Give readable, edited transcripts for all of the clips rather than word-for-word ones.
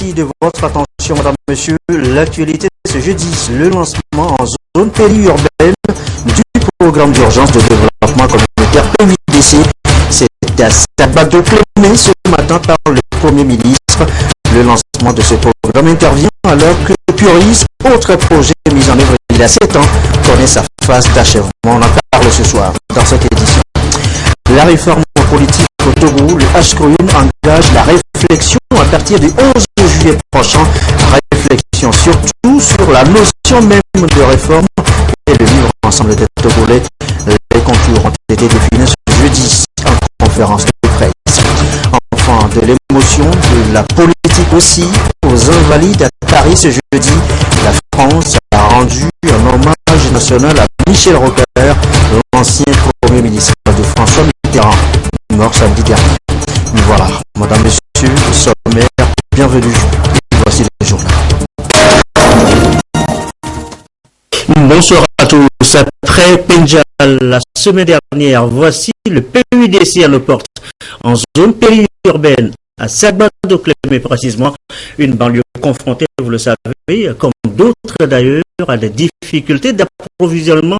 Merci de votre attention, madame, monsieur. L'actualité de ce jeudi, le lancement en zone périurbaine du programme d'urgence de développement communautaire PUDC. C'est à Sabado-Clémé ce matin par le Premier ministre. Le lancement de ce programme intervient alors que Puris, autre projet mis en œuvre il y a 7 ans, connaît sa phase d'achèvement. On en parle ce soir dans cette édition. La réforme politique au Togo, le HCOUN engage la réflexion à partir du 11 juillet prochain. Réflexion surtout sur la notion même de réforme et le vivre ensemble des Togolais. Les contours ont été définis ce jeudi en conférence de presse. Enfin, de l'émotion, de la politique aussi, aux Invalides à Paris ce jeudi. La France a rendu un hommage national à Michel Rocard, l'ancien Premier ministre de François Mitterrand, mort samedi dernier. Voilà, madame, monsieur, le sommaire, bienvenue. Voici le journal. Bonsoir à tous. Après Penjal, la semaine dernière, voici le PUDC à nos portes, en zone périurbaine, à Sabado-Clémé précisément, une banlieue confrontée, vous le savez, comme d'autres d'ailleurs, à des difficultés d'approvisionnement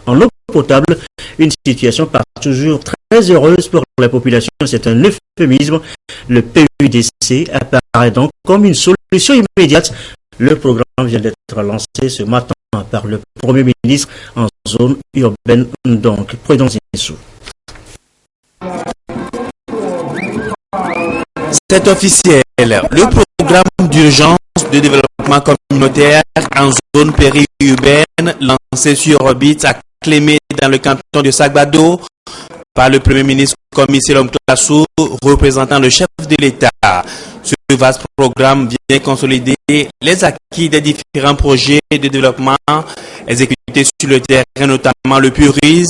en eau potable, une situation pas toujours très heureuse pour la population, c'est un euphémisme. Le PUDC apparaît donc comme une solution immédiate. Le programme vient d'être lancé ce matin par le Premier ministre en zone urbaine, donc Prudence Insou. C'est officiel. Le programme d'urgence de développement communautaire en zone périurbaine lancé sur orbite à Clémé dans le canton de Sabado par le Premier ministre Commissaire Omklassou, représentant le chef de l'État. Ce vaste programme vient consolider les acquis des différents projets de développement exécutés sur le terrain, notamment le Puris,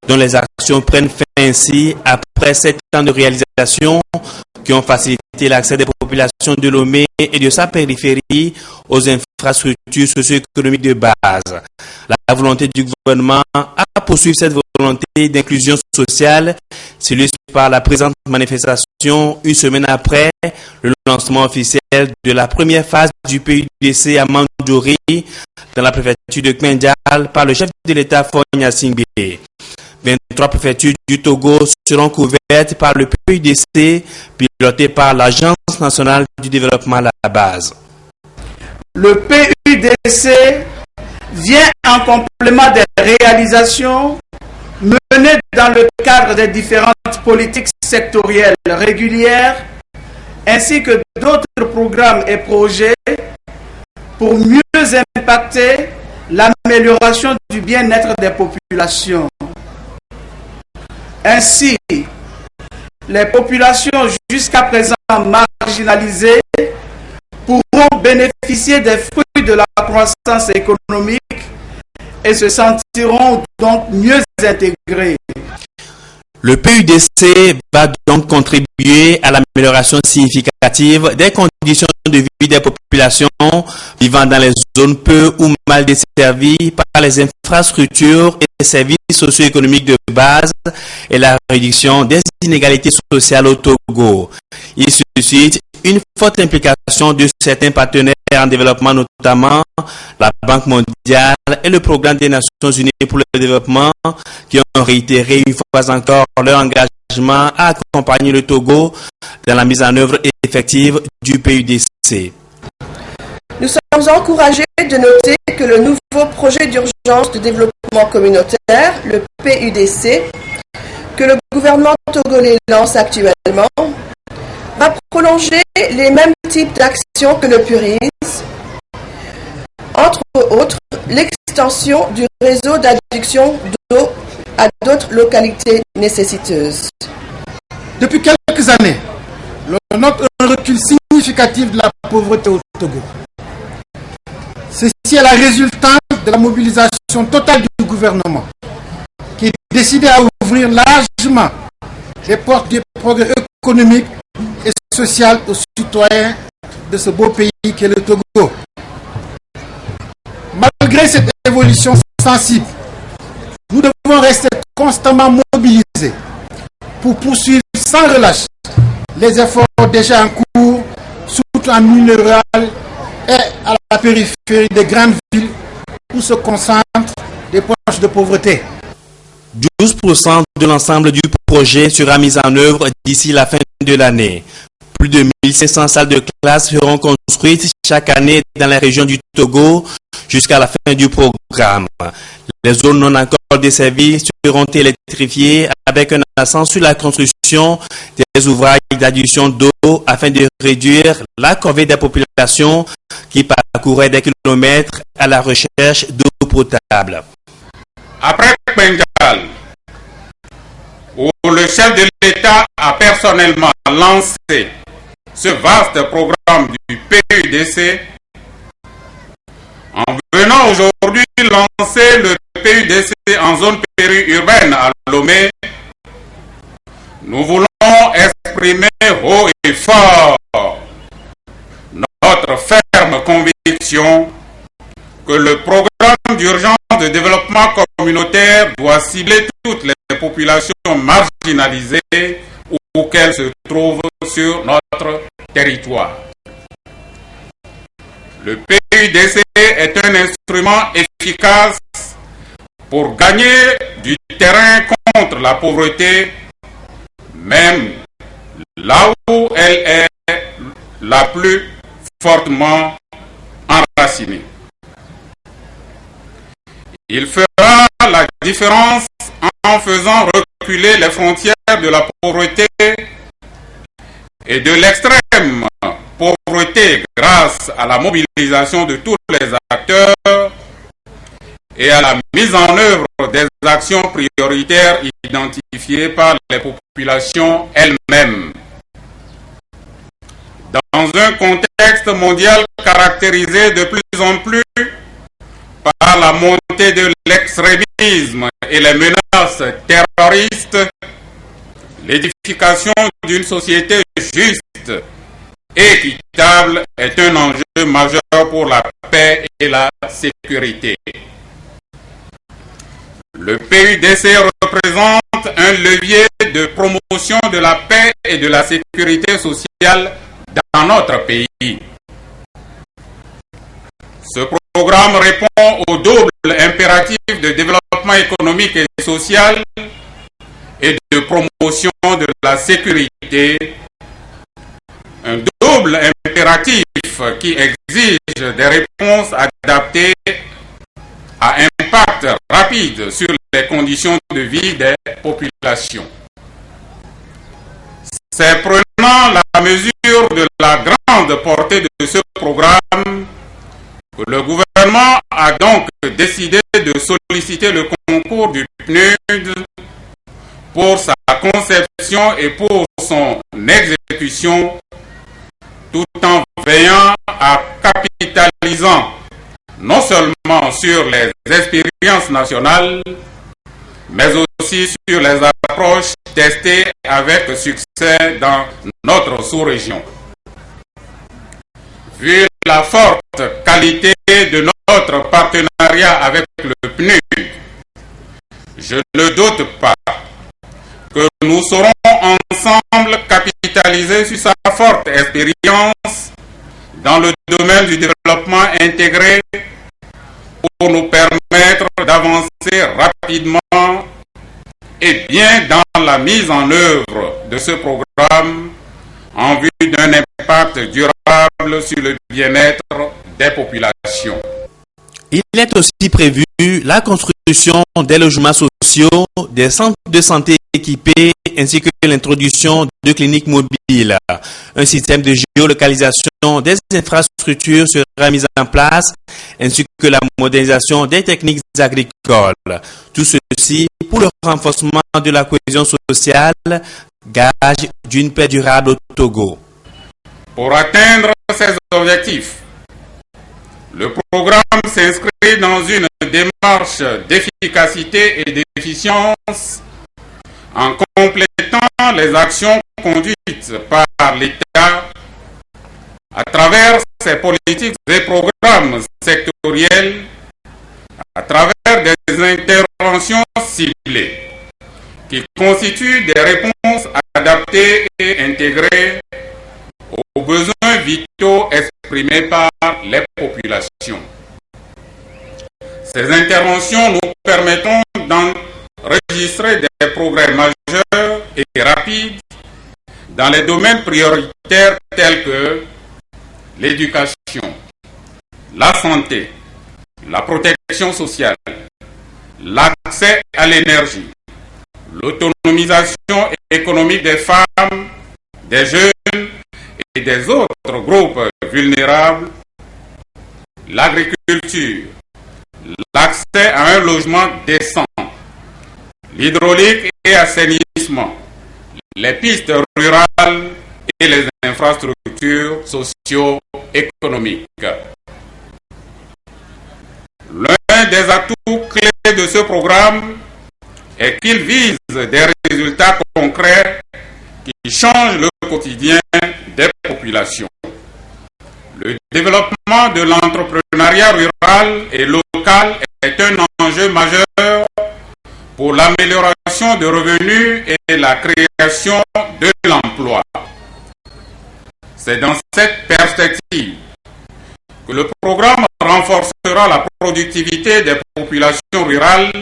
dont les actions prennent fin ainsi après 7 ans de réalisation qui ont facilité l'accès des populations de Lomé et de sa périphérie aux infrastructures socio-économiques de base. La volonté du gouvernement à poursuivre cette volonté d'inclusion sociale s'illustre par la présente manifestation une semaine après le lancement officiel de la première phase du PUDC à Mandjouri dans la préfecture de Kmendjal par le chef de l'État Fogna Singbe. 23 préfectures du Togo seront couvertes par le PUDC piloté par l'Agence nationale du développement à la base. Le PUDC vient en complément des réalisations menées dans le cadre des différentes politiques sectorielles régulières ainsi que d'autres programmes et projets pour mieux impacter l'amélioration du bien-être des populations. Ainsi, les populations jusqu'à présent marginalisées pourront bénéficier des fruits de la croissance économique et se sentiront donc mieux intégrées. Le PUDC va donc contribuer à l'amélioration significative des conditions de vie des populations vivant dans les zones peu ou mal desservies par les infrastructures et services socio-économiques de base et la réduction des inégalités sociales au Togo. Il suscite une forte implication de certains partenaires en développement, notamment la Banque mondiale et le Programme des Nations Unies pour le développement, qui ont réitéré une fois encore leur engagement à accompagner le Togo dans la mise en œuvre effective du PUDC. Nous sommes encouragés de noter que le nouveau projet d'urgence de développement communautaire, le PUDC, que le gouvernement togolais lance actuellement, va prolonger les mêmes types d'actions que le Puris, entre autres l'extension du réseau d'adduction d'eau à d'autres localités nécessiteuses. Depuis quelques années, l'on note un recul significatif de la pauvreté au Togo. Ceci est la résultante de la mobilisation totale du gouvernement, qui est décidé à ouvrir largement les portes du progrès économique et social aux citoyens de ce beau pays qu'est le Togo. Malgré cette évolution sensible, nous devons rester constamment mobilisés pour poursuivre sans relâche les efforts déjà en cours sous surtout en milieu rural et à la périphérie des grandes villes où se concentrent des poches de pauvreté. 12% de l'ensemble du projet sera mis en œuvre d'ici la fin de l'année. Plus de 1500 salles de classe seront construites chaque année dans la région du Togo jusqu'à la fin du programme. Les zones non encore desservies seront électrifiées avec un accent sur la construction des ouvrages d'adduction d'eau afin de réduire la corvée des populations qui parcouraient des kilomètres à la recherche d'eau potable. Après Bengal, où le chef de l'État a personnellement lancé ce vaste programme du PUDC, en venant aujourd'hui lancer le PUDC en zone périurbaine à Lomé, nous voulons exprimer haut et fort notre ferme conviction que le programme d'urgence de développement communautaire doit cibler toutes les populations marginalisées où qu'elles se trouvent sur notre territoire. Le PUDC est un instrument efficace pour gagner du terrain contre la pauvreté, même là où elle est la plus fortement enracinée. Il fera la différence en faisant reculer les frontières de la pauvreté et de l'extrême pauvreté grâce à la mobilisation de tous les acteurs et à la mise en œuvre des actions prioritaires identifiées par les populations elles-mêmes. Dans un contexte mondial caractérisé de plus en plus par la montée de l'extrémisme et les menaces terroristes, l'édification d'une société juste et équitable est un enjeu majeur pour la paix et la sécurité. Le PUDC représente un levier de promotion de la paix et de la sécurité sociale dans notre pays. Ce programme répond au double impératif de développement économique et social et de promotion de la sécurité. Un double impératif qui exige des réponses adaptées à impact rapide sur les conditions de vie des populations. C'est prenant la mesure de la grande portée de ce programme que le gouvernement a donc décidé de solliciter le concours du PNUD pour sa conception et pour son exécution, tout en veillant à capitalisant non seulement sur les expériences nationales, mais aussi sur les approches testées avec succès dans notre sous-région. Vu la forte qualité de notre partenariat avec le PNUD, je ne doute pas que nous saurons ensemble capitaliser sur sa forte expérience dans le domaine du développement intégré pour nous permettre d'avancer rapidement et bien dans la mise en œuvre de ce programme en vue d'un impact durable sur le bien-être des populations. Il est aussi prévu la construction des logements sociaux, des centres de santé équipés ainsi que l'introduction de cliniques mobiles. Un système de géolocalisation des infrastructures sera mis en place ainsi que la modernisation des techniques agricoles. Tout ceci pour le renforcement de la cohésion sociale, gage d'une paix durable au Togo. Pour atteindre ces objectifs, le programme s'inscrit dans une démarche d'efficacité et d'efficience en complétant les actions conduites par l'État à travers ses politiques et programmes sectoriels, à travers des interventions ciblées qui constituent des réponses adaptées et intégrées aux besoins vitaux exprimés par les populations. Ces interventions nous permettront d'enregistrer des progrès majeurs et rapides dans les domaines prioritaires tels que l'éducation, la santé, la protection sociale, l'accès à l'énergie, l'autonomisation économique des femmes, des jeunes et des autres groupes vulnérables, l'agriculture, l'accès à un logement décent, l'hydraulique et assainissement, les pistes rurales et les infrastructures socio-économiques. L'un des atouts clés de ce programme est qu'il vise des résultats concrets qui changent le quotidien des populations. Le développement de l'entrepreneuriat rural et local est un enjeu majeur pour l'amélioration de revenus et la création de l'emploi. C'est dans cette perspective que le programme renforcera la productivité des populations rurales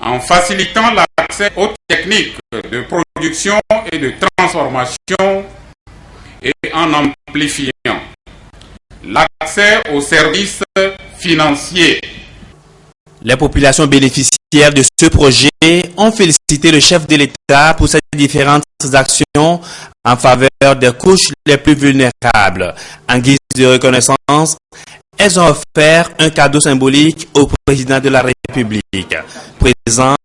en facilitant l'accès aux techniques de production et de transformation et en amplifiant l'accès aux services financiers. Les populations bénéficiaires de ce projet ont félicité le chef de l'État pour ses différentes actions en faveur des couches les plus vulnérables. En guise de reconnaissance, elles ont offert un cadeau symbolique au président de la République, présent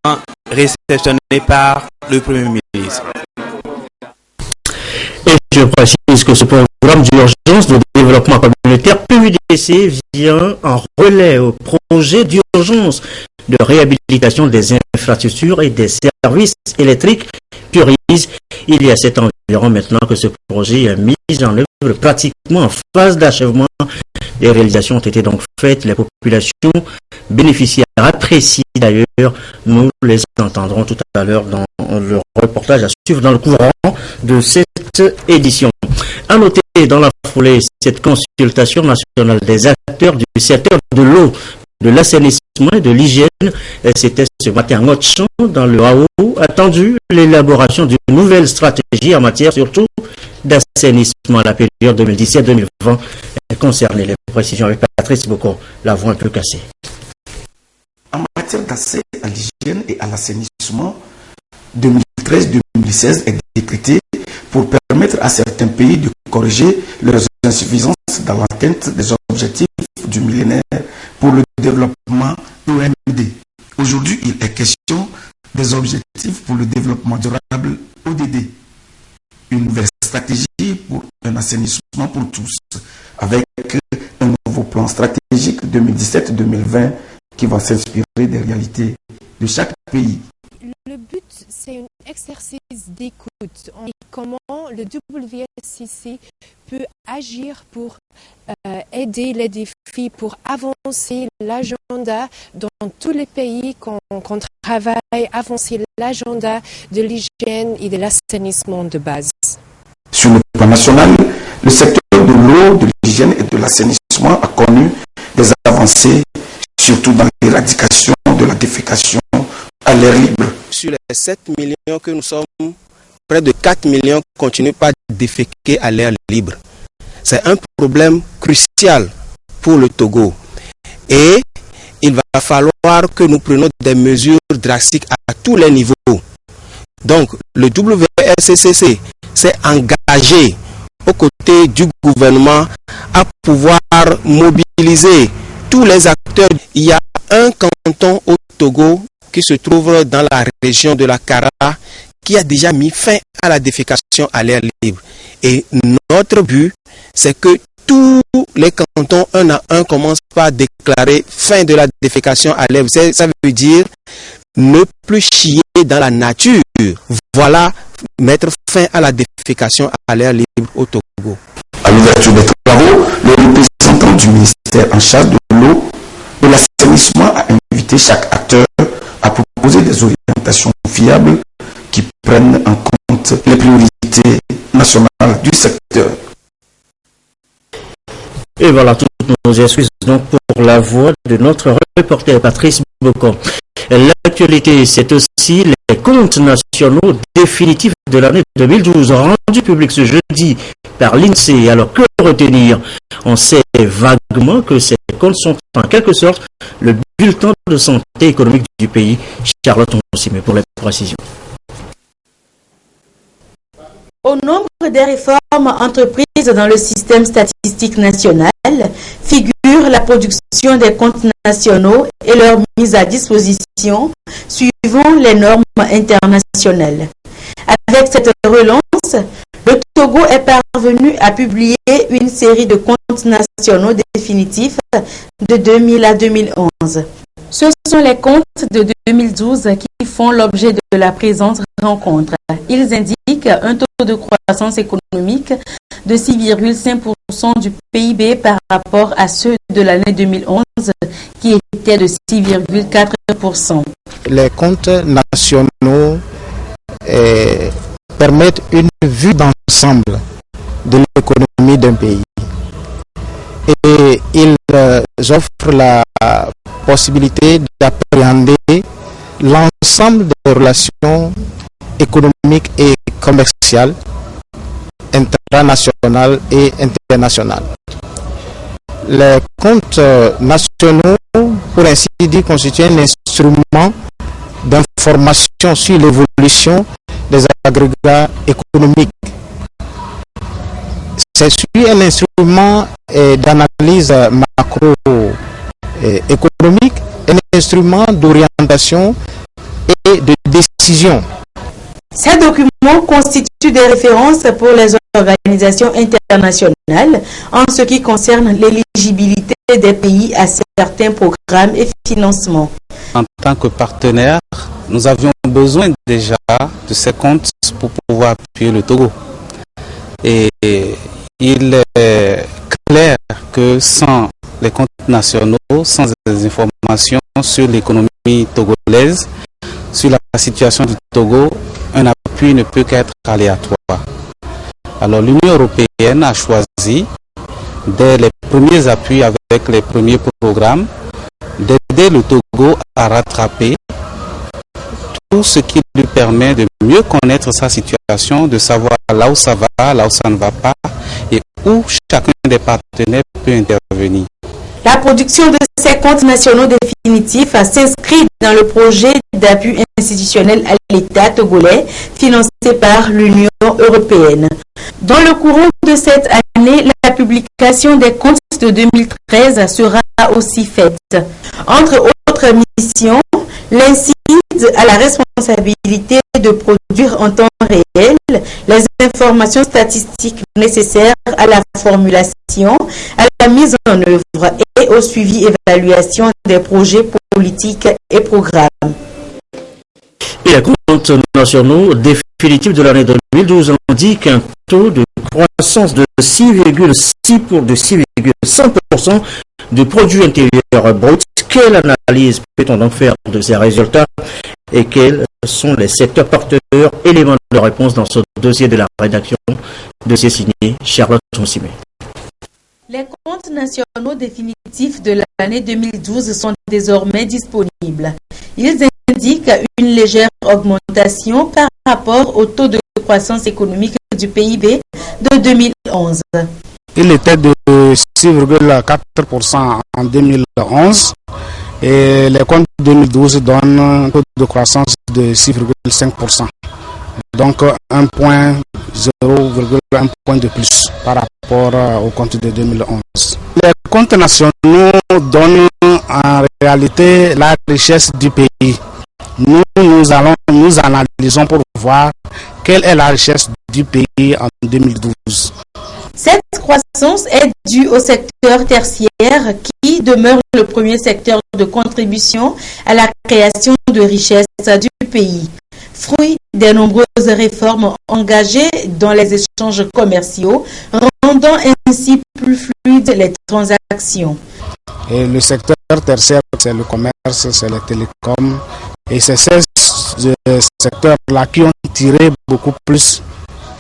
réceptionné par le Premier ministre. Et je précise que ce programme d'urgence de développement communautaire PUDC vient en relais au projet d'urgence de réhabilitation des infrastructures et des services électriques PURIS. Il y a 7 ans environ maintenant que ce projet est mis en œuvre pratiquement en phase d'achèvement. Les réalisations ont été donc faites. Les populations bénéficiaires apprécient d'ailleurs. Nous les entendrons tout à l'heure dans le reportage à suivre dans le courant de cette édition. À noter dans la foulée cette consultation nationale des acteurs du secteur de l'eau, de l'assainissement et de l'hygiène. C'était ce matin en Haute-Champ, dans le AO, attendu l'élaboration d'une nouvelle stratégie en matière surtout d'assainissement à la période 2017-2020 concernée. Les précisions avec Patrice Bocco, la voix un peu cassée. En matière d'accès à l'hygiène et à l'assainissement, 2013-2016 est décrété pour permettre à certains pays de corriger leurs insuffisances dans l'atteinte des objectifs du millénaire pour le développement OMD. Aujourd'hui, il est question des objectifs pour le développement durable ODD. Une nouvelle stratégie pour un assainissement pour tous, avec un nouveau plan stratégique 2017-2020 qui va s'inspirer des réalités de chaque pays. Le but, c'est un exercice d'écoute. Comment le WSCC peut agir pour aider les défis, pour avancer l'agenda dans tous les pays qu'on travaille, avancer l'agenda de l'hygiène et de l'assainissement de base. Sur le plan national, le secteur de l'eau, de l'hygiène et de l'assainissement a connu des avancées, surtout dans l'éradication de la défécation à l'air libre. Sur les 7 millions que nous sommes, près de 4 millions ne continuent pas à déféquer à l'air libre. C'est un problème crucial pour le Togo. Et il va falloir que nous prenions des mesures drastiques à tous les niveaux. Donc, le WSCC s'est engagé aux côtés du gouvernement à pouvoir mobiliser tous les acteurs. Il y a un canton au Togo qui se trouve dans la région de la Kara qui a déjà mis fin à la défécation à l'air libre. Et notre but, c'est que tous les cantons, un à un, commencent par déclarer fin de la défécation à l'air libre. Ça veut dire ne plus chier dans la nature. Voilà, mettre fin à la défécation à l'air libre au Togo. À l'ouverture des travaux, le représentant du ministère en charge de l'eau et de l'assainissement a invité chaque acteur à proposer des orientations fiables qui prennent en compte les priorités nationales du secteur. Et voilà, toutes nos excuses donc pour la voix de notre reporter Patrice Bocon. L'actualité, c'est aussi les comptes nationaux définitifs de l'année 2012 rendus publics ce jeudi par l'INSEE. Alors que retenir? On sait vaguement que ces comptes sont en quelque sorte le bulletin de santé économique du pays. Charlotte Onsime pour les précisions. Au nombre des réformes entreprises dans le système statistique national figure la production des comptes nationaux et leur mise à disposition suivant les normes internationales. Avec cette relance, le Togo est parvenu à publier une série de comptes nationaux définitifs de 2000 à 2011. Ce sont les comptes de 2012 qui font l'objet de la présente rencontre. Ils indiquent un taux de croissance économique de 6,5% du PIB par rapport à ceux de l'année 2011 qui étaient de 6,4%. Les comptes nationaux permettent une vue d'ensemble de l'économie d'un pays et ils offrent la possibilité d'appréhender l'ensemble des relations économiques et commerciales internationales et internationales. Les comptes nationaux, pour ainsi dire, constituent un instrument d'information sur l'évolution des agrégats économiques. C'est un instrument d'analyse macroéconomique, un instrument d'orientation et de décision. Ces documents constituent des références pour les organisations internationales en ce qui concerne l'éligibilité des pays à certains programmes et financements. En tant que partenaire, nous avions besoin déjà de ces comptes pour pouvoir appuyer le Togo. Et il est clair que sans les comptes nationaux, sans des informations sur l'économie togolaise, sur la situation du Togo, un appui ne peut qu'être aléatoire. Alors l'Union européenne a choisi, dès les premiers appuis avec les premiers programmes, d'aider le Togo à rattraper tout ce qui lui permet de mieux connaître sa situation, de savoir là où ça va, là où ça ne va pas et où chacun des partenaires peut intervenir. La production de ces comptes nationaux définitifs s'inscrit dans le projet d'appui institutionnel à l'État togolais financé par l'Union européenne. Dans le courant de cette année, la publication des comptes de 2013 sera aussi faite. Entre autres missions, l'INSEE a la responsabilité de produire en temps réel les informations statistiques nécessaires à la formulation, à la mise en œuvre et au suivi et évaluation des projets politiques et programmes. Et les comptes nationaux définitifs de l'année 2012 indiquent un taux de croissance de 6,5% du produit intérieur brut. Quelle analyse peut-on donc faire de ces résultats et quels sont les secteurs porteurs? Éléments de réponse dans ce dossier de la rédaction, dossier signé Charlotte Onsime. Les comptes nationaux définitifs de l'année 2012 sont désormais disponibles. Ils indiquent une légère augmentation par rapport au taux de croissance économique du PIB de 2011. Il était de 6,4% en 2011 et les comptes 2012 donnent un taux de croissance de 6,5%. Donc 1 point de plus par rapport au compte de 2011. Les comptes nationaux donnent en réalité la richesse du pays. Nous analysons pour voir quelle est la richesse du pays en 2012. Cette croissance est due au secteur tertiaire qui demeure le premier secteur de contribution à la création de richesses du pays. Fruit des nombreuses réformes engagées dans les échanges commerciaux, rendant ainsi plus fluides les transactions. Et le secteur tertiaire, c'est le commerce, c'est les télécoms. Et c'est ces secteurs-là qui ont tiré beaucoup plus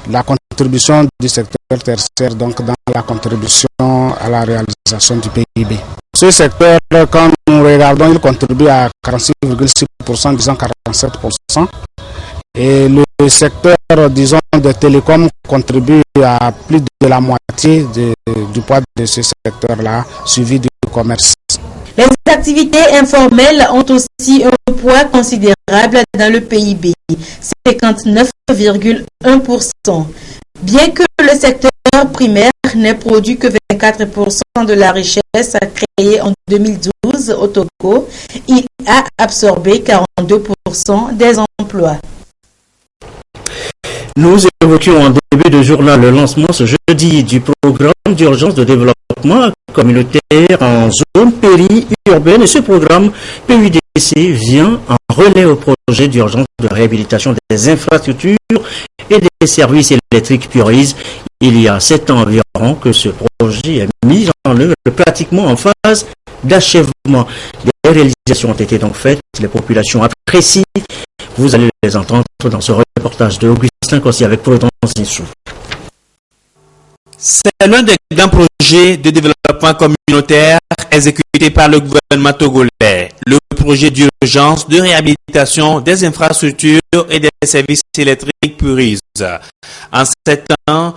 la contribution du secteur tertiaire donc dans la contribution à la réalisation du PIB. Ce secteur, quand nous regardons, il contribue à 46,6%, disons 47%. Et le secteur, disons, de télécom contribue à plus de la moitié du poids de ce secteur-là, suivi du commerce. Les activités informelles ont aussi un poids considérable dans le PIB, 59,1%. Bien que le secteur primaire n'ait produit que 24% de la richesse créée en 2012 au Togo, il a absorbé 42% des emplois. Nous évoquions en début de journal le lancement ce jeudi du programme d'urgence de développement communautaire en zone périurbaine. Et ce programme PUDC vient en relais au projet d'urgence de réhabilitation des infrastructures et des services électriques Purise. Il y a 7 ans environ que ce projet est mis en œuvre pratiquement en phase d'achèvement. Des réalisations ont été donc faites, les populations apprécient. Vous allez les entendre dans ce reportage de Augustin Kossi avec Prudence Nissou. C'est l'un des grands projets de développement communautaire exécuté par le gouvernement togolais. Le projet d'urgence de réhabilitation des infrastructures et des services électriques Purise. En 7 ans,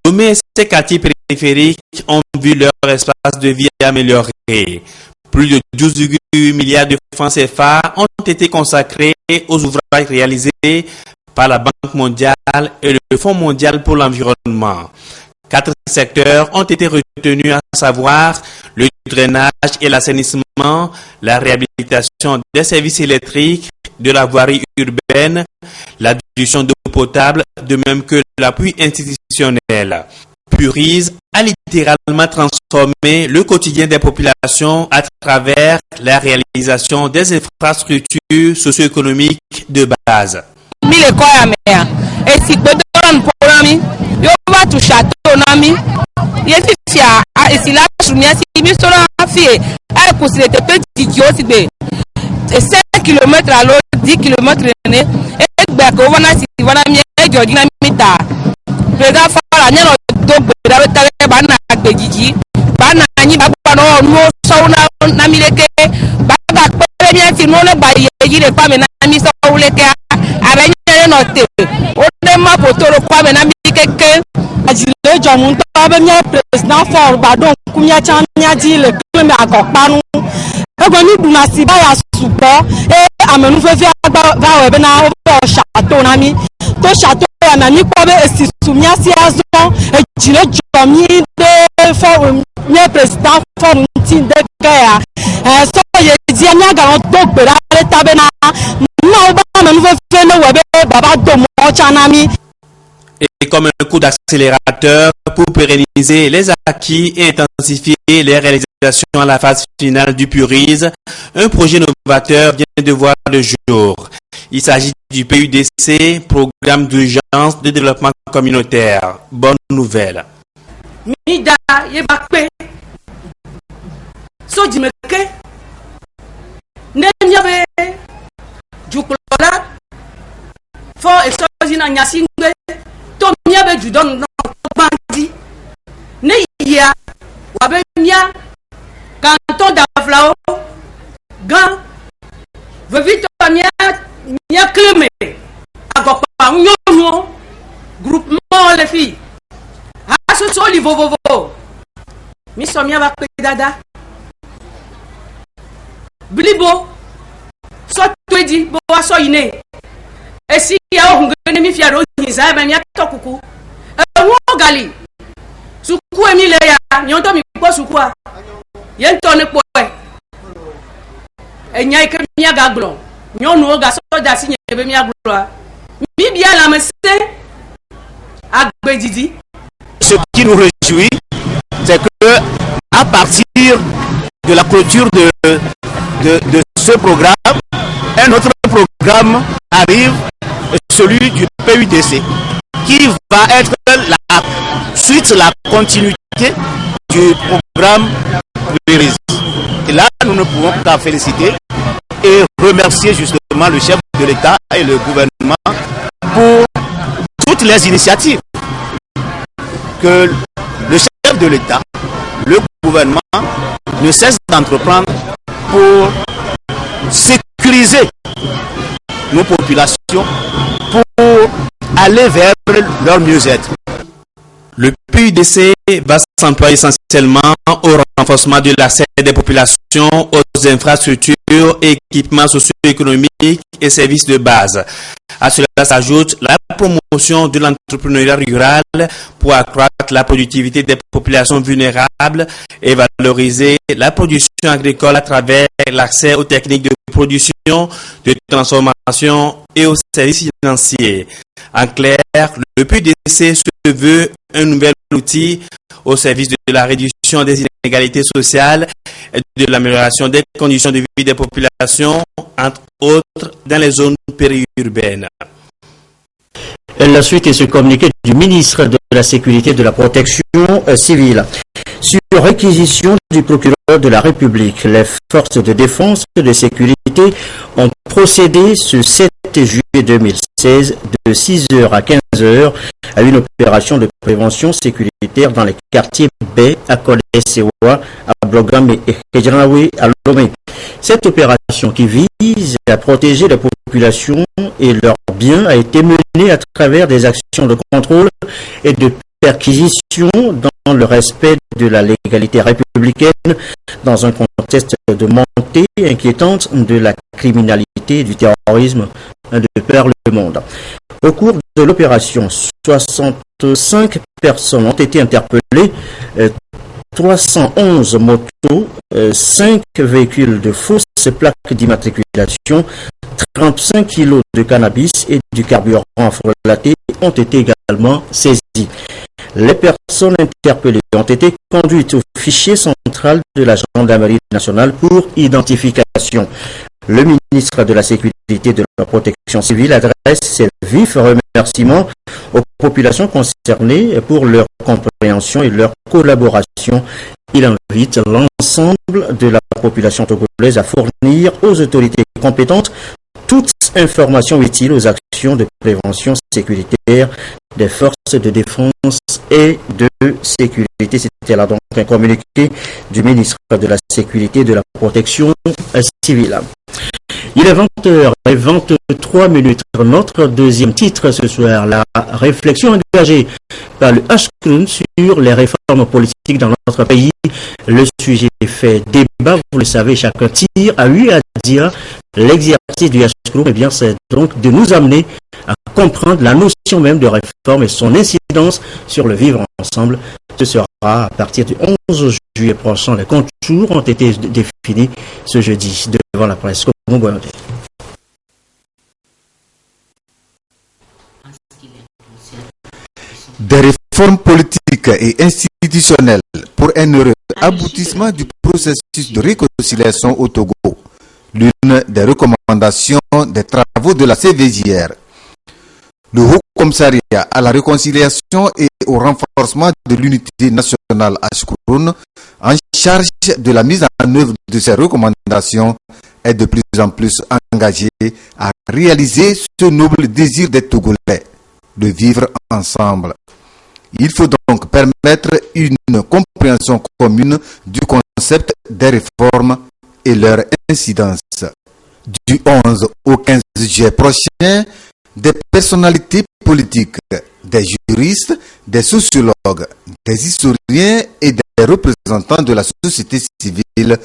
Lomé et ses quartiers périphériques ont vu leur espace de vie amélioré. Plus de 12,8 milliards de francs CFA ont été consacrés aux ouvrages réalisés par la Banque mondiale et le Fonds mondial pour l'environnement. 4 secteurs ont été retenus, à savoir le drainage et l'assainissement, la réhabilitation des services électriques, de la voirie urbaine, la distribution d'eau potable, de même que l'appui institutionnel. Purise a littéralement transformé le quotidien des populations à travers la réalisation des infrastructures socio-économiques de base. Kilomètres à l'eau, 10 kilomètres et Et comme un coup d'accélérateur pour pérenniser les acquis et intensifier les réalisations à la phase finale du Purise, un projet novateur vient de voir le jour. Il s'agit du PUDC, Programme d'urgence de développement communautaire. Bonne nouvelle. Canton d'Aflao, Gan, vite mia clémé, groupement les filles. Ah, ce sont les vovo. Mi somia va dada. Blibo, soit tu dis, bo so iné. Et si ya on gane mi fiaro nisa, ben ya tokuku. Gali. Suku emile ya, nyonto mi kwa sukua. Yentone poe. Enya ike mi agaglo. Nyonu oga soda si nyebe mi aglo. Mi bien la messe agbedidi. Ce qui nous réjouit, c'est que à partir de la clôture de ce programme, un autre programme arrive, celui du PUDC, qui va être la suite, la continuité du programme Purise. Et là, nous ne pouvons qu'à féliciter et remercier justement le chef de l'État et le gouvernement pour toutes les initiatives que le chef de l'État, le gouvernement, ne cesse d'entreprendre pour sécuriser nos populations, pour aller vers leur mieux-être. Le PUDC va s'employer essentiellement au renforcement de l'accès des populations aux infrastructures, équipements socio-économiques et services de base. À cela s'ajoute la promotion de l'entrepreneuriat rural pour accroître la productivité des populations vulnérables et valoriser la production agricole à travers l'accès aux techniques de production, de transformation et aux services financiers. En clair, le PUDC se veut un nouvel outil au service de la réduction des inégalités sociales et de l'amélioration des conditions de vie des populations, entre autres dans les zones périurbaines. La suite est ce communiqué du ministre de la Sécurité et de la Protection civile. Sur réquisition du procureur de la République, les forces de défense et de sécurité ont procédé ce 7 juillet 2016 de 6h à 15h à une opération de prévention sécuritaire dans les quartiers B, à Kolé-Sewa, à Blogam et Kejanawe, à Lomé. Cette opération qui vise à protéger la population et leurs biens a été menée à travers des actions de contrôle et de perquisition dans le respect de la légalité républicaine dans un contexte de montée inquiétante de la criminalité et du terrorisme de par le monde. Au cours de l'opération, 65 personnes ont été interpellées, 311 motos, 5 véhicules de fausses plaques d'immatriculation, 35 kilos de cannabis et du carburant frelaté ont été également saisis. Les personnes interpellées ont été conduites au fichier central de la gendarmerie nationale pour identification. Le ministre de la Sécurité et de la Protection civile adresse ses vifs remerciements aux populations concernées pour leur compréhension et leur collaboration. Il invite l'ensemble de la population togolaise à fournir aux autorités compétentes toute information utile aux actions de prévention sécuritaire des forces de défense et de sécurité. C'était là donc un communiqué du ministre de la Sécurité et de la Protection civile. Il est 20h23. Notre deuxième titre ce soir, la réflexion engagée par le HCRUN sur les réformes politiques dans notre pays. Le sujet fait débat, vous le savez, chacun tire à lui à dire. L'exercice du HCRUN, eh bien, c'est donc de nous amener à comprendre la notion même de réforme et son incidence sur le vivre ensemble. Ce sera à partir du 11 juillet prochain. Les contours ont été définis ce jeudi devant la presse. Des réformes politiques et institutionnelles pour un heureux aboutissement du processus de réconciliation au Togo. L'une des recommandations des travaux de la CVJR. Le Haut Commissariat à la réconciliation et au renforcement de l'unité nationale HCRUN, en charge de la mise en œuvre de ces recommandations, est de plus en plus engagé à réaliser ce noble désir des Togolais, de vivre ensemble. Il faut donc permettre une compréhension commune du concept des réformes et leur incidence. Du 11 au 15 juillet prochain, des personnalités politiques, des juristes, des sociologues, des historiens et des représentants de la société civile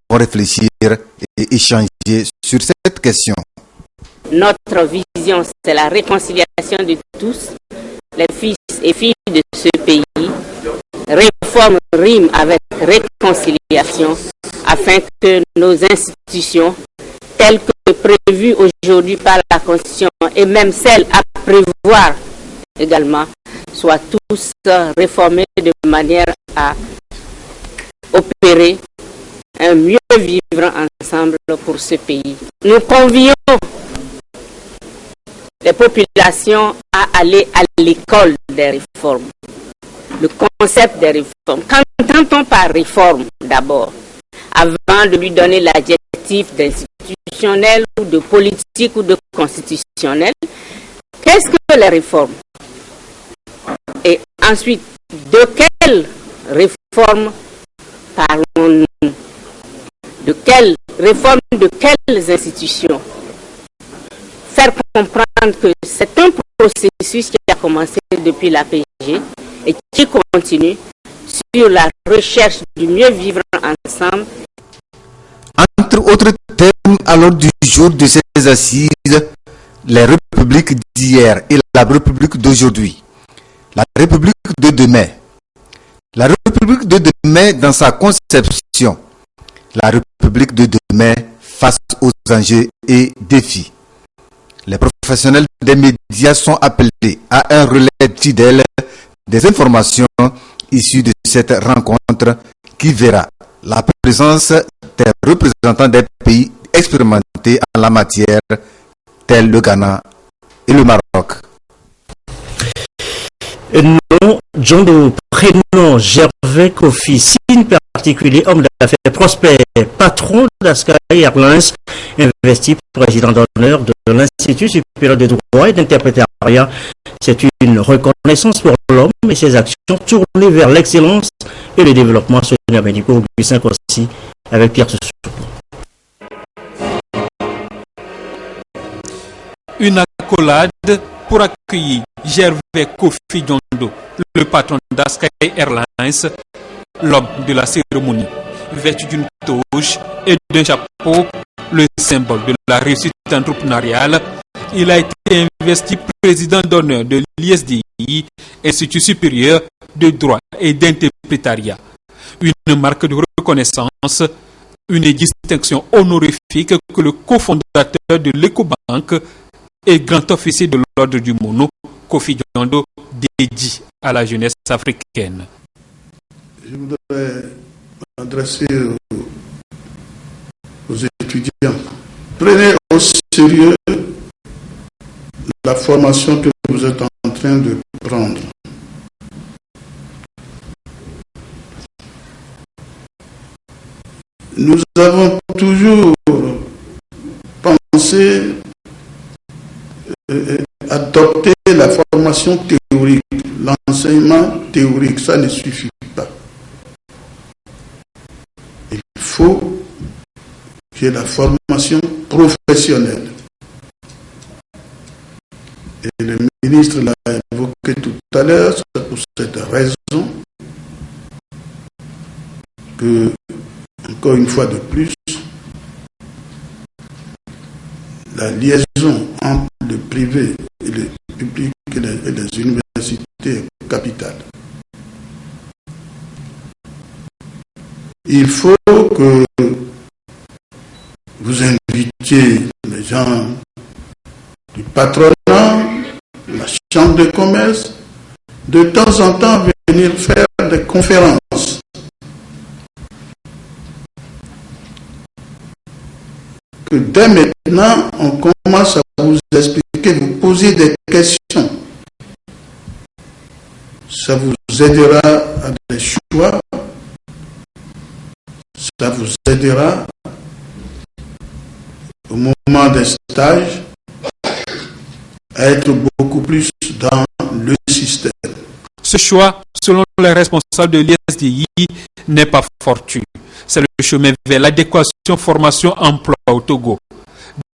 vont réfléchir et échanger sur cette question. Notre vision, c'est la réconciliation de tous, les fils et filles de ce pays. Réforme rime avec réconciliation afin que nos institutions, telles que prévues aujourd'hui par la Constitution et même celles à prévoir également, soient tous réformées de manière à opérer un mieux vivre ensemble pour ce pays. Nous convions les populations à aller à l'école des réformes. Le concept des réformes. Qu'entend-on par réforme d'abord? Avant de lui donner l'adjectif d'institutionnel ou de politique ou de constitutionnel, qu'est-ce que les réformes? Et Ensuite, de quelle réforme parlons-nous? De quelle réforme de quelles institutions? Faire comprendre que c'est un processus qui a commencé depuis l'APG et qui continue sur la recherche du mieux vivre ensemble. Entre autres thèmes à l'ordre du jour de ces assises, les républiques d'hier et la république d'aujourd'hui. La république de demain. La république de demain dans sa conception. La république de demain face aux enjeux et défis. Les professionnels des médias sont appelés à un relais fidèle des informations issues de cette rencontre qui verra la présence des représentants des pays expérimentés en la matière, tels le Ghana et le Maroc. Nom, Djondo, prénom, Gervais Kofi, signe particulier, homme d'affaires prospère, patron d'Askai Airlines, investi président d'honneur de l'Institut supérieur de droit et d'interprétariat. C'est une reconnaissance pour l'homme et ses actions tournées vers l'excellence et le développement. Sonia Benico, Augustin Kossi, avec Pierre Soussou. Une accolade pour accueillir Gervais Kofi Djondo, le patron d'Askai Airlines, l'homme de la cérémonie, vêtu d'une toge et d'un chapeau, le symbole de la réussite entrepreneuriale. Il a été investi président d'honneur de l'ISDI, Institut supérieur de droit et d'interprétariat. Une marque de reconnaissance, une distinction honorifique que le cofondateur de l'Ecobank et grand officier de l'ordre du Mono, Kofi Djondo, dédie à la jeunesse africaine. Je voudrais m'adresser aux étudiants. Prenez au sérieux la formation que vous êtes en train de prendre. Nous avons toujours pensé adopter la formation théorique, l'enseignement théorique, ça ne suffit pas. Il faut qu'il y ait la formation professionnelle. Et le ministre l'a évoqué tout à l'heure, c'est pour cette raison que, encore une fois de plus, la liaison entre le privé et le public et les universités est capitale. Il faut que vous invitiez les gens du patronat, la chambre de commerce, de temps en temps venir faire des conférences. Que dès maintenant, on commence à vous expliquer, vous poser des questions. Ça vous aidera à des choix. Ça vous aidera au moment des stages à être beaucoup plus dans le système. Ce choix, selon les responsables de l'ISDI, n'est pas fortuit. C'est le chemin vers l'adéquation formation-emploi au Togo.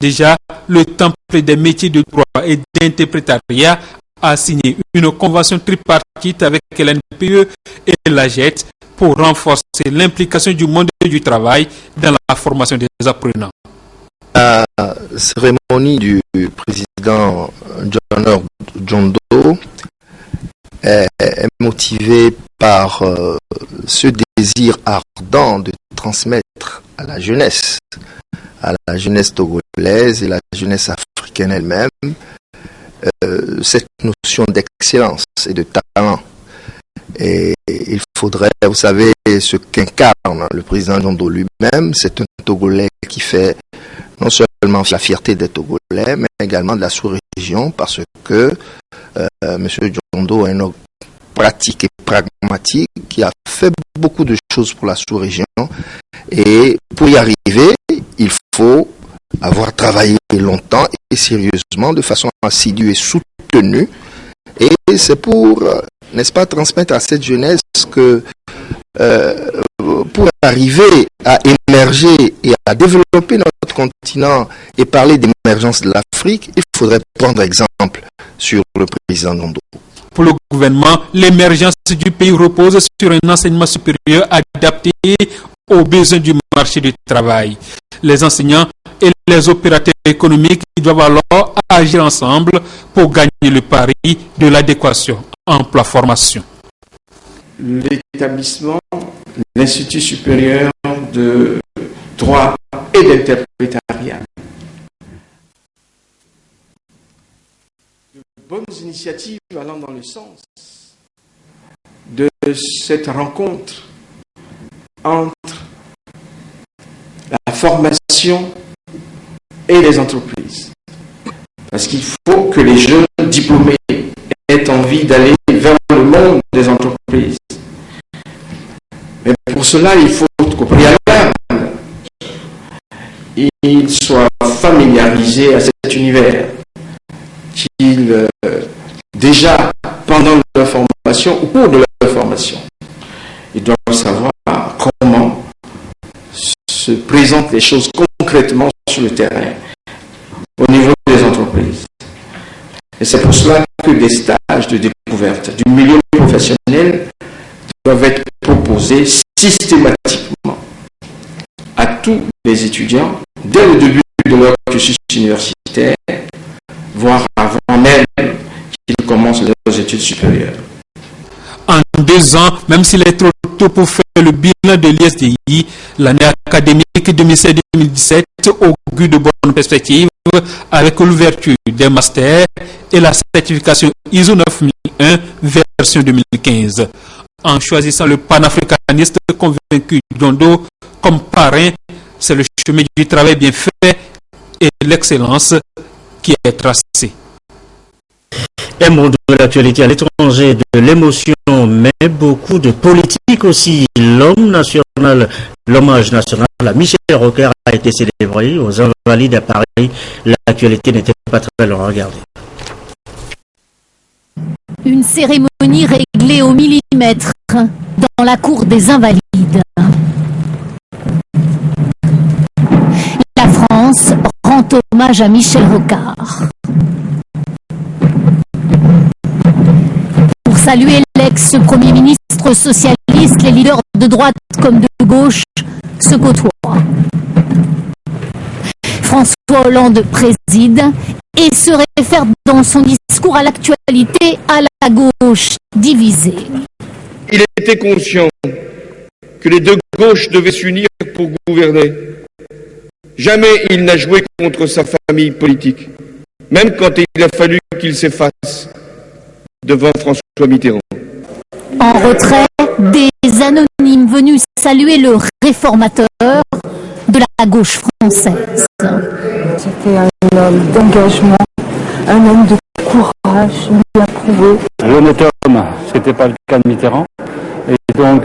Déjà, le Temple des métiers de droit et d'interprétariat a signé une convention tripartite avec l'NPE et l'AGET pour renforcer l'implication du monde du travail dans la formation des apprenants. La cérémonie du président d'honneur Djondo est motivée par ce désir ardent de transmettre à la jeunesse togolaise et la jeunesse africaine elle-même, cette notion d'excellence et de talent. Et il faudrait, vous savez, ce qu'incarne le président Djondo lui-même, c'est un Togolais qui fait non seulement la fierté des Togolais, mais également de la sous-région, parce que M. Djondo est un homme pratique et pragmatique qui a fait beaucoup de choses pour la sous-région. Et pour y arriver, il faut avoir travaillé longtemps et sérieusement, de façon assidue et soutenue. Et c'est pour n'est-ce pas, transmettre à cette jeunesse que pour arriver à émerger et à développer notre continent et parler d'émergence de l'Afrique, il faudrait prendre exemple sur le président Ndondo. Pour le gouvernement, l'émergence du pays repose sur un enseignement supérieur adapté aux besoins du marché du travail. Les enseignants et les opérateurs économiques doivent alors agir ensemble pour gagner le pari de l'adéquation emploi-formation. L'établissement, l'Institut supérieur de droit et d'interprétariat. De bonnes initiatives allant dans le sens de cette rencontre entre la formation et les entreprises. Parce qu'il faut que les jeunes diplômés aient envie d'aller vers le monde des entreprises. Mais pour cela, il faut qu'au préalable, ils soient familiarisés à cet univers, qu'ils, déjà pendant leur formation, au cours de leur formation, ils doivent savoir comment se présentent les choses concrètement sur le terrain, au niveau des entreprises. Et c'est pour cela que des stages de découverte du milieu professionnel doivent être proposés systématiquement à tous les étudiants dès le début de leur cursus universitaire, voire avant même qu'ils commencent leurs études supérieures. En 2 ans, même s'il est trop tôt pour faire le bilan de l'ISDI, l'année académique 2016-2017 augure de bonnes perspectives avec l'ouverture des masters et la certification ISO 9001 version 2015. En choisissant le panafricaniste convaincu Dondo comme parrain, c'est le chemin du travail bien fait et l'excellence qui est tracé. Un monde de l'actualité à l'étranger, de l'émotion, mais beaucoup de politique aussi. L'hommage national à Michel Rocard a été célébré aux Invalides à Paris. L'actualité n'était pas très longue. Regardez. Une cérémonie réglée au millimètre dans la cour des Invalides. La France rend hommage à Michel Rocard. Pour saluer l'ex-premier ministre socialiste, les leaders de droite comme de gauche se côtoient. François Hollande préside et se réfère dans son discours à l'actualité à la gauche divisée. Il était conscient que les deux gauches devaient s'unir pour gouverner. Jamais il n'a joué contre sa famille politique, même quand il a fallu qu'il s'efface devant François Mitterrand. En retrait, des anonymes venus saluer le réformateur de la gauche française. C'était un homme d'engagement, un homme de courage, bien prouvé. Un honnête homme, ce n'était pas le cas de Mitterrand. Et donc,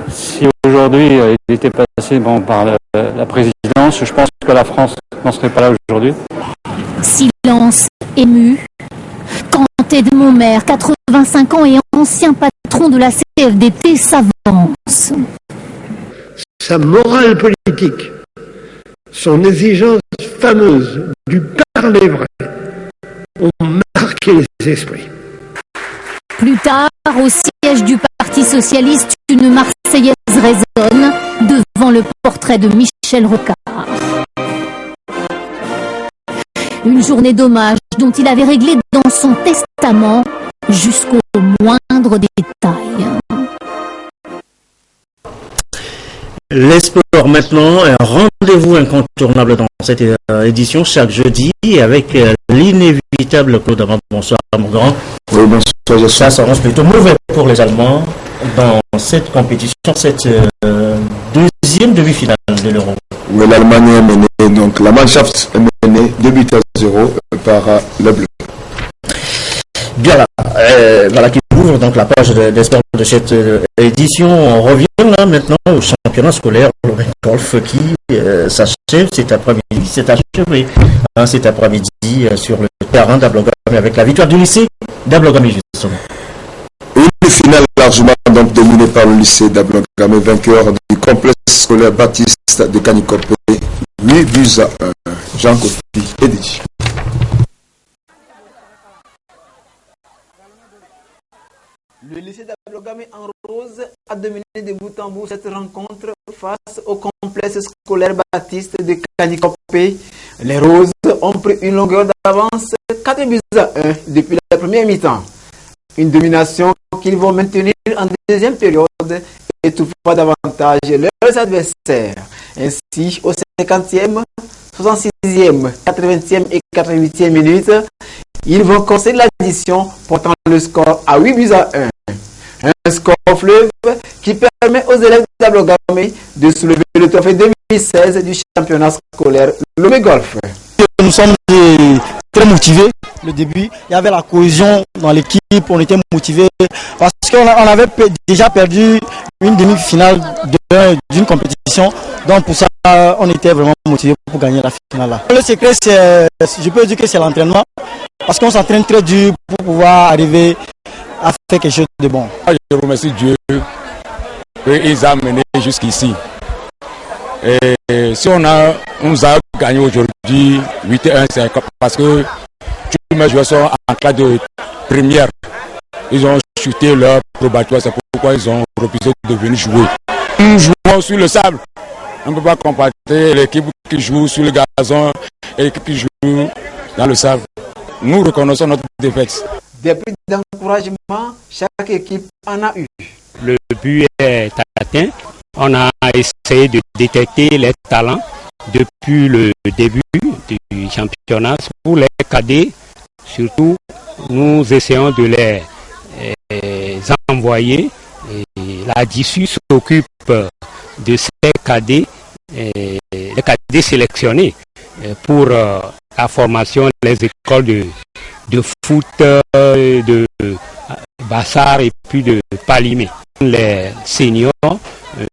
si aujourd'hui il était passé par la présidence, je pense que la France n'en serait pas là aujourd'hui. Silence ému. Quand Edmond Maire, 85 ans et ancien patron de la CFDT, s'avance. Sa morale politique, son exigence fameuse du parler vrai, ont marqué les esprits. Plus tard, au siège du Parti socialiste, une Marseillaise résonne devant le portrait de Michel Rocard. Une journée d'hommage dont il avait réglé dans son testament jusqu'au moindre détail. Les sports maintenant, un rendez-vous incontournable dans cette édition chaque jeudi avec l'inévitable Claude Amand. Bonsoir mon grand. Oui, bonsoir. Ça s'annonce plutôt mauvais pour les Allemands dans cette compétition, cette deuxième demi-finale de l'Euro. Oui, l'Allemagne est menée, donc la Mannschaft est menée 2-0 par le Bleu. Bien là, voilà qui ouvre donc la page des sports de cette édition. On revient là maintenant au championnat scolaire golf qui s'achève cet après-midi. C'est achevé cet après-midi sur le terrain d'Ablogami avec la victoire du lycée d'Ablogami justement. demi-finale largement donc dominée par le lycée d'Ablongamé, vainqueur du complexe scolaire Baptiste de Kanikopé, 8 buts à 1. Jean Kofi Edich. Le lycée d'Ablongamé en rose a dominé de bout en bout cette rencontre face au complexe scolaire Baptiste de Kanikopé. Les roses ont pris une longueur d'avance 4 buts à 1 depuis la première mi-temps. Une domination qu'ils vont maintenir en deuxième période et toutefois davantage leurs adversaires. Ainsi, au 50e, 66e, 80e et 88e minutes, ils vont concéder l'addition portant le score à 8 buts à 1. Un score fleuve qui permet aux élèves d'Ablongamé de soulever le trophée 2016 du championnat scolaire Lomé Golf. Nous sommes très motivés. Le début, il y avait la cohésion dans l'équipe, on était motivés parce qu'on avait déjà perdu une demi-finale d'une compétition. Donc pour ça, on était vraiment motivés pour gagner la finale là. Le secret, je peux dire que c'est l'entraînement parce qu'on s'entraîne très dur pour pouvoir arriver à faire quelque chose de bon. Je remercie Dieu qu'il nous a menés jusqu'ici. Et si on nous a gagné aujourd'hui 8-1, c'est parce que tous mes joueurs sont en classe de première. Ils ont chuté leur probatoire, c'est pourquoi ils ont refusé de venir jouer. Nous jouons sur le sable. On ne peut pas comparer l'équipe qui joue sur le gazon et l'équipe qui joue dans le sable. Nous reconnaissons notre défaite. Des prix d'encouragement, chaque équipe en a eu. Le but est atteint. On a essayé de détecter les talents depuis le début du championnat. Pour les cadets, surtout, nous essayons de les envoyer. Et la DISU s'occupe de ces cadets, les cadets sélectionnés pour la formation, les écoles de foot, de Bassar et puis de Palimé. Les seniors,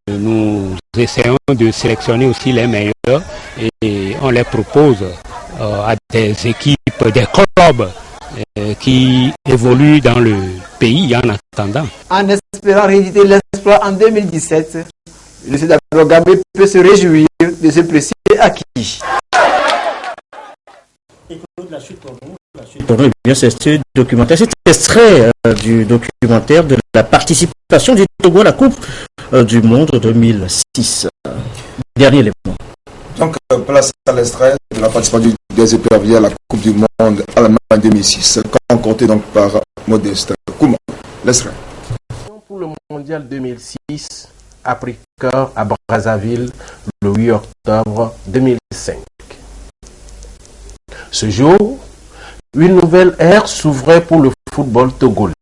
nous essayons de sélectionner aussi les meilleurs et on les propose à des équipes, des clubs qui évoluent dans le pays en attendant. En espérant rééditer l'exploit en 2017, le lycée d'Ablongamé peut se réjouir de ce précieux acquis. Bien, c'est ce documentaire, c'est extrait du documentaire de la participation du Togo à la Coupe du Monde 2006. Dernier élément. Donc, place à l'extrait de la participation des éperviers à la Coupe du Monde Allemagne 2006, concocté donc par Modeste Kouma. L'extrait. Pour le Mondial 2006, Africa à Brazzaville, le 8 octobre 2005. Ce jour, une nouvelle ère s'ouvrait pour le football togolais.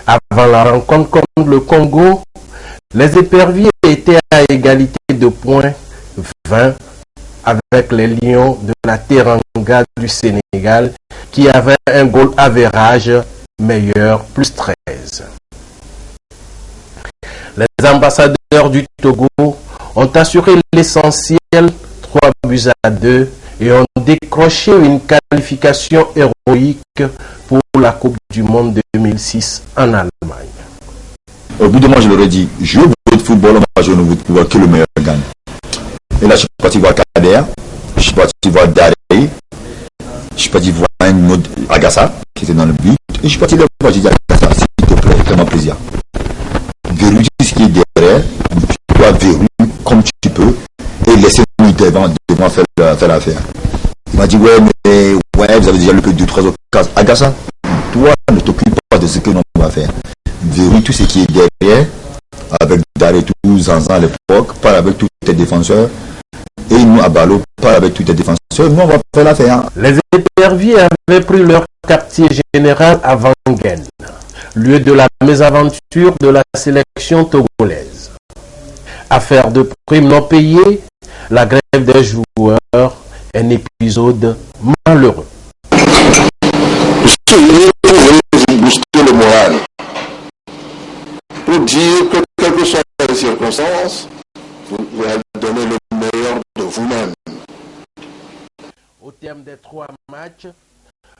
Avant la rencontre contre le Congo, les éperviers étaient à égalité de points 20 avec les Lions de la Teranga du Sénégal qui avaient un goal average meilleur plus 13. Les ambassadeurs du Togo ont assuré l'essentiel 3 buts à 2 et ont décroché une qualification héroïque pour la Coupe du Monde 2006 en Allemagne. Au bout de moi, je leur ai dit, je veux votre football, on va jouer au football, que le meilleur gagne. Et là, je suis parti voir Kader, je suis parti voir Daré, je suis parti voir un autre Agassa, qui était dans le but, et je suis parti le voir, j'ai dit Agassa, s'il te plaît, fais-moi plaisir. Verrouille ce qui est derrière, tu dois verrouiller comme tu peux, et laissez-nous devant faire l'affaire. Il m'a dit, ouais, vous avez déjà le peu de 3 autres cases. Agassa, toi, ne t'occupe pas de ce que l'on va faire. Verrouille tout ce qui est derrière, avec Daré tout, Zanzan à l'époque, parle avec tous tes défenseurs, et nous, à Balo, parle avec tous tes défenseurs, nous, on va faire l'affaire. Les éperviers avaient pris leur quartier général à Wangen, lieu de la mésaventure de la sélection togolaise. Affaire de primes non payées, la grève des joueurs, un épisode malheureux. Je suis venu pour vous booster le moral, pour dire que quelles que soient les circonstances, vous allez donner le meilleur de vous-même. Au terme des 3 matchs,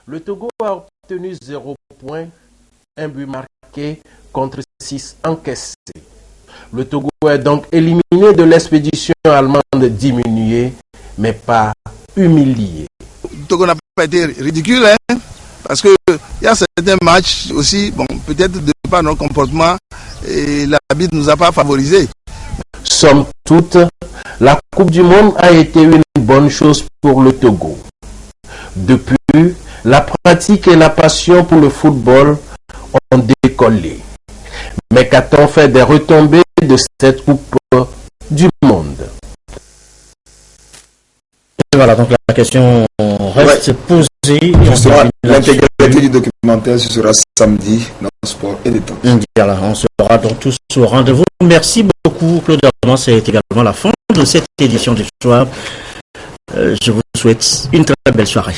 le Togo a obtenu 0 points 1 but marqué contre 6 encaissés. Le Togo est donc éliminé de l'expédition allemande, diminuée, mais pas humilié. Le Togo n'a pas été ridicule, hein, parce qu'il y a certains matchs aussi, bon, peut-être de par notre comportement, et l'arbitre ne nous a pas favorisés. Somme toute, la Coupe du Monde a été une bonne chose pour le Togo. Depuis, la pratique et la passion pour le football ont décollé. Mais qu'a-t-on fait des retombées de cette Coupe du Monde? Et voilà, donc la question reste posée. L'intégralité du documentaire, ce sera samedi dans Sport et Détente. Voilà, on sera donc tous au rendez-vous. Merci beaucoup, Claude Armand. C'est également la fin de cette édition du soir. Je vous souhaite une très belle soirée.